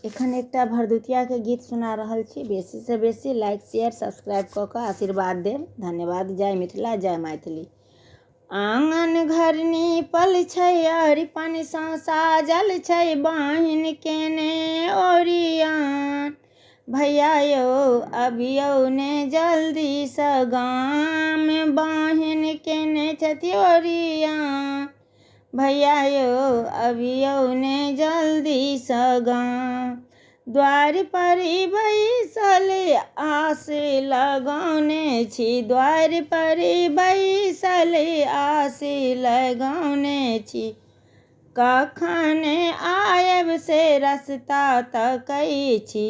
एखन एकटा भरदुतिया के गीत सुना रहल छी। बेसी से बेसी लाइक शेयर सब्सक्राइब कऽ कऽ आशीर्वाद देब। धन्यवाद। जय मिथिला जय मैथिली। आंगन घर नीपल छै अरिपन सँ साजल छै बहिन केने ओरियान। भैया यौ अबियौ ने जल्दी सँ गाम बहिन केने छथि ओरियान। भैया यौ अबियौ ने जल्दी सँ गाम। द्वार पर बैसल आस लगौने छी। द्वार पर बैसल आस लगौने छी। कखन आयब से रस्ता तकै छी।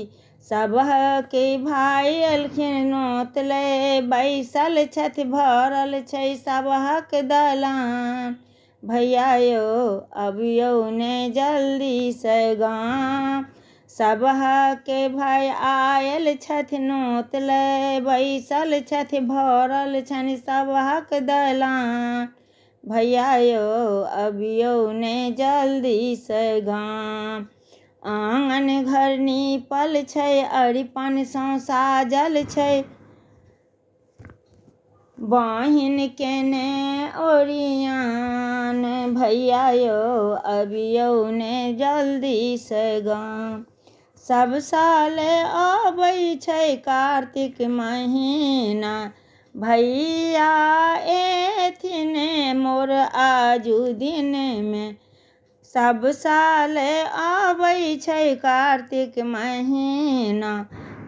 सबहक भाय एलखिन नोत ले बैसल छथि भरल छै सबहक दलान। भैया यौ अबियौ ने जल्दी से गाम। सबहक भाय आयल छथि नोत ले बैसल छथि भरल छनि सबहक दलान। भैया यौ अबियौ ने जल्दी से गाम। आंगन घर नीपल छै अरिपन सँ साजल छै बहिन केने ओरियान। भैया यौ अबियौ ने जल्दी से गाम। सब साल अबै छै कार्तिक महीना। भैया एथिन मोर आजू दिन में। सब साल अबै छै कार्तिक महीना।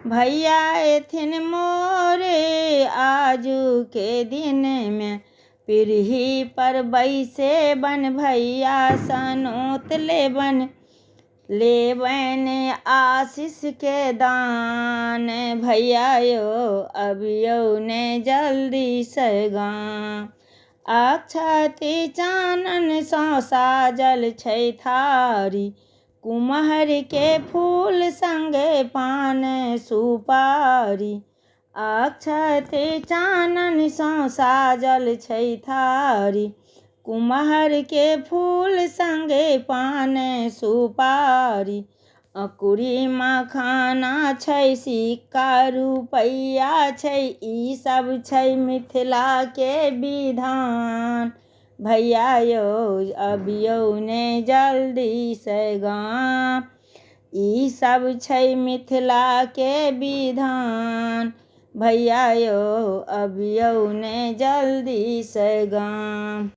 भैया एथिन मोरे आजू के दिन में। पीढ़ी पर बैसे बन भैया सनोत लेबन आशीष के दान। भैया यौ अबियौ ने जल्दी से गाम। अक्षत चानन सँ साजल छै थारी। कुम्हर के फूल संगे पान सुपारी। अक्षत चानन सँ साजल छै थारी। कुम्हर के फूल संगे पान सुपारी। अकुरी मखाना छै सिक्का रुपैया छै ई सब छै मिथिला के विधान। भैया यौ अबियौ ने जल्दी से गाम। ई सब छै मिथिला के विधान। भैया यौ अबियौ ने जल्दी से गाम।